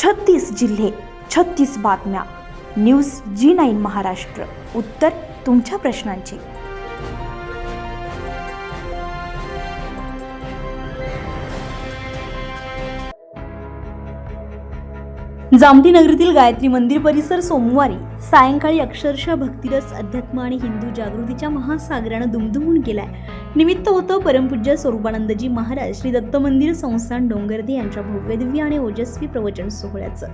36 जिल्हे, 36 बातम्या. News G9 Maharashtra. उत्तर तुमच्या प्रश्नांची. जामठी नगरीतील गायत्री मंदिर परिसर सोमवारी सायंकाळी अक्षरशः भक्तिरस, अध्यात्म आणि हिंदू जागृतीच्या महासागरानं दुमदुमून गेलाय. निमित्त होतं परमपूज्य स्वरूपानंदजी महाराज श्री दत्त मंदिर संस्थान डोंगरदे यांच्या भव्यदिव्य आणि ओजस्वी प्रवचन सोहळ्याचं.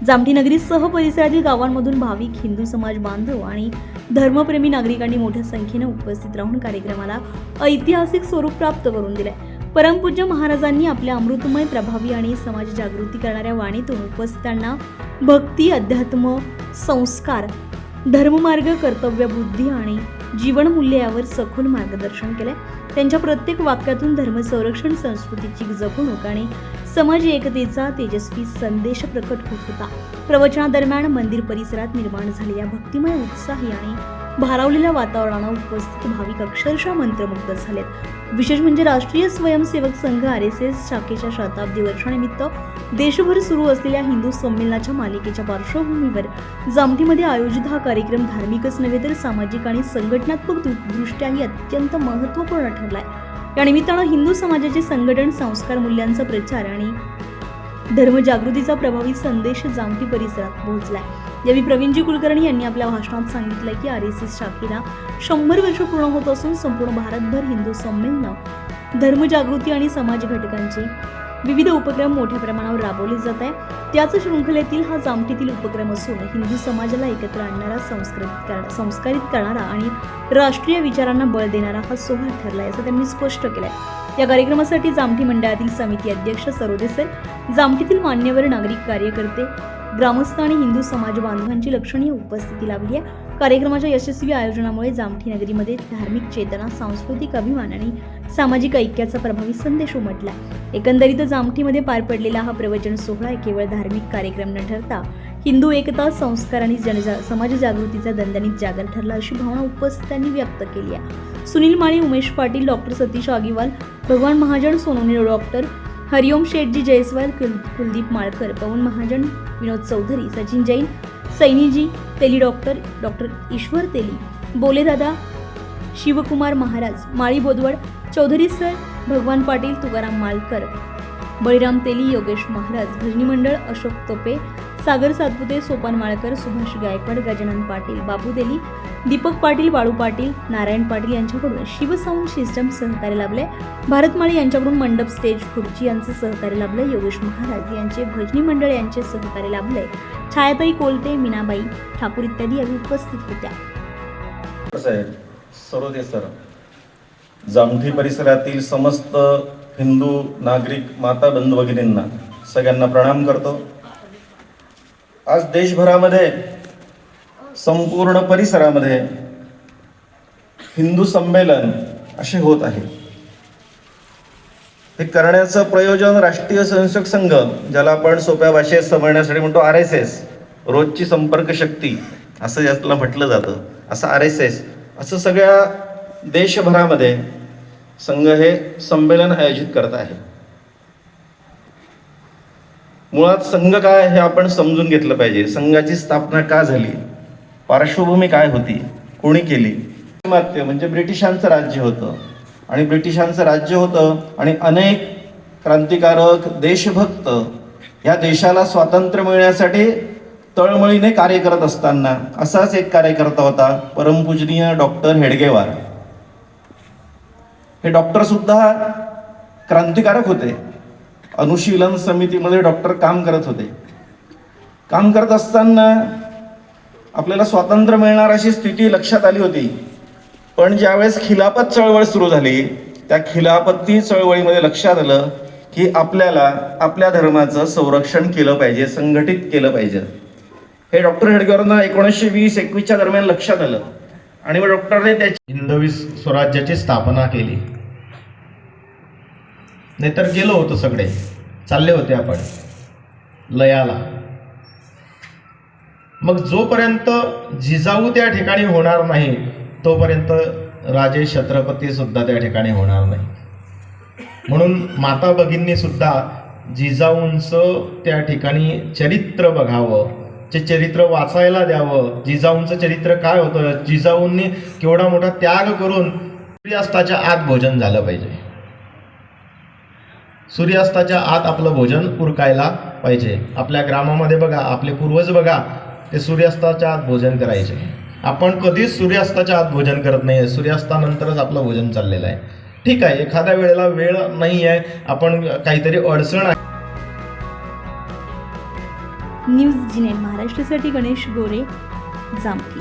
जामठी नगरीसह परिसरातील गावांमधून भाविक, हिंदू समाज बांधव आणि धर्मप्रेमी नागरिकांनी मोठ्या संख्येने उपस्थित राहून कार्यक्रमाला ऐतिहासिक स्वरूप प्राप्त करून दिले. परमपूज्य महाराजांनी आपल्या अमृतमय, प्रभावी आणि समाज जागृती करणाऱ्या वाणीतून उपस्थितांना भक्ती, अध्यात्म, संस्कार, धर्ममार्ग, कर्तव्यबुद्धी आणि जीवनमूल्य यावर सखोल मार्गदर्शन केले. त्यांच्या प्रत्येक वाक्यातून धर्मसंरक्षण, संस्कृतीची जपणूक आणि समाज एकतेचा तेजस्वी संदेश प्रकट होत होता. प्रवचनादरम्यान मंदिर परिसरात निर्माण झालेल्या भक्तिमय, उत्साही आणि भारावलेल्या वातावरणानं उपस्थित भाविक अक्षरशः मंत्रमुग्ध झालेत. विशेष म्हणजे राष्ट्रीय स्वयंसेवक संघ RSS शाखेच्या शताब्दी वर्षानिमित्त देशभर सुरू असलेल्या हिंदू संमेलनाच्या मालिकेच्या पार्श्वभूमीवर जामठीमध्ये आयोजित हा कार्यक्रम धार्मिकच नव्हे तर सामाजिक आणि संघटनात्मक दृष्ट्याही अत्यंत महत्त्वपूर्ण ठरलाय. या निमित्तानं हिंदू समाजाचे संघटन, संस्कार, मूल्यांचा प्रचार आणि धर्मजागृतीचा प्रभावी संदेश जामठी परिसरात पोहोचलाय. यावेळी प्रवीणजी कुलकर्णी यांनी आपल्या भाषणात सांगितलं की RSS शाखेला 100 वर्ष पूर्ण होत असून संपूर्ण भारतभर हिंदू संमेलनं, धर्मजागृती आणि समाज घटकांचे विविध उपक्रम मोठ्या प्रमाणावर राबवले जात आहे. त्याच शृंखलेतील हा जामठीतील उपक्रम असून हिंदू समाजाला एकत्र आणणारा, संस्कारित करणारा आणि राष्ट्रीय विचारांना बळ देणारा हा सोहळा ठरलाय असं त्यांनी स्पष्ट केलंय. या कार्यक्रमासाठी जामठी मंडळातील समिती अध्यक्ष सरोदे सर, जामठीतील मान्यवर, नागरिक, कार्यकर्ते, ग्रामस्थ आणि हिंदू समाज बांधवांची लक्षणीय उपस्थिती लाभली आहे. कार्यक्रमाच्या यशस्वी आयोजनामुळे जामठी नगरीमध्ये धार्मिक चेतना, सांस्कृतिक अभिमान आणि सामाजिक ऐक्याचा प्रभावी संदेश उमटला. एकंदरीत जामठीमध्ये पार पडलेला हा प्रवचन सोहळा केवळ धार्मिक कार्यक्रम न ठरता हिंदू एकता, संस्कार आणि समाज जागृतीचा दणदणीत जागर ठरला अशी भावना उपस्थितांनी व्यक्त केली आहे. सुनील माळी, उमेश पाटील, डॉक्टर सतीश आगीवाल, भगवान महाजन, सोनवणे डॉक्टर, हरिओम शेठजी जयस्वाल, कुलदीप माळकर, पवन महाजन, विनोद चौधरी, सचिन जैन, सैनीजी तेली, डॉक्टर ईश्वर तेली, बोलेदादा, शिवकुमार महाराज, माळी बोदवड, चौधरी सर, भगवान पाटील, तुकाराम मालकर, बळीराम तेली, योगेश महाराज, भजनी मंडळ, अशोक तोपे, सागर सातपुते, सोपान माळकर, सुभाष गायकवाड, गजानन पाटील, बापू तेली, दीपक पाटील, बाळू पाटील, नारायण पाटील यांच्याकडून शिवसाऊंड सिस्टम सहकार्य लाभले. भारत माळी यांच्याकडून मंडप, स्टेज, खुर्ची यांचं सहकार्य लाभले. योगेश महाराज यांचे भजनी मंडळ यांचे सहकार्य लाभले. छायाताई कोलते, मीनाबाई ठाकूर इत्यादी यावेळी उपस्थित होत्या. सरोदे सर, जामठी परिसरातील समस्त हिंदू नागरिक, माता बंधू भगिनींना सगळ्यांना प्रणाम करतो. आज देशभरामध्ये, संपूर्ण परिसरामध्ये हिंदू संमेलन असे होत आहे. हे करण्याचं प्रयोजन राष्ट्रीय स्वयंसेवक संघ, ज्याला आपण सोप्या भाषेत समजण्यासाठी म्हणतो RSS, रोजची संपर्क शक्ती असं यातलं म्हटलं जातं, असं RSS, असं सगळ्या देशभरामध्ये संघ हे संमेलन आयोजित करत आहे. मुळात संघ काय हे आपण समजून घेतलं पाहिजे. संघाची स्थापना का झाली, पार्श्वभूमी काय होती, कोणी केली. पाश्चिमात्य म्हणजे ब्रिटिशांचं राज्य होतं आणि ब्रिटिशांचं राज्य होतं आणि अनेक क्रांतिकारक, देशभक्त या देशाला स्वातंत्र्य मिळण्यासाठी तळमळीने कार्य करत असताना असाच एक कार्यकर्ता होता, परमपूजनीय डॉक्टर हेडगेवार. हे डॉक्टर सुद्धा क्रांतिकारक होते. अनुशीलन समितीमध्ये डॉक्टर काम करत होते. काम करत असताना आपल्याला स्वातंत्र्य मिळणार अशी स्थिती लक्षात आली होती. पण ज्यावेळेस खिलाफत चळवळ सुरू झाली, त्या खिलाफती चळवळीमध्ये लक्षात आलं की आपल्याला आपल्या धर्माचं संरक्षण केलं पाहिजे, संघटित केलं पाहिजे. हे डॉक्टर हेडगेवारांना 1920-21च्या दरम्यान लक्षात आलं आणि मग डॉक्टरने त्याची हिंदवी स्वराज्याची स्थापना केली. नाहीतर गेलो होतो, सगळे चालले होते आपण लयाला. मग जोपर्यंत जिजाऊ त्या ठिकाणी होणार नाही तोपर्यंत राजे, छत्रपती सुद्धा त्या ठिकाणी होणार नाही. म्हणून माता भगिनींनी सुद्धा जिजाऊंचं त्या ठिकाणी चरित्र बघावं, ते चरित्र वाचायला द्यावं. जिजाऊंचं चरित्र काय होतं, जिजाऊंनी केवढा मोठा त्याग करून सूर्यास्ताच्या आत भोजन झालं पाहिजे. सूर्यास्ताच्या आत आपलं भोजन उरकायला पाहिजे. आपल्या ग्रामामध्ये बघा, आपले पूर्वज बघा, ते सूर्यास्ताच्या आत भोजन करायचे. आपण कधीच सूर्यास्ताच्या आत भोजन करत नाही आहे. सूर्यास्तानंतरच आपलं भोजन चाललेलं आहे. ठीक आहे, एखाद्या वेळेला वेळ नाही आहे, आपण काहीतरी अडचण आहे. न्यूज जी9 महाराष्ट्रासाठी गणेश गोरे, जामठी.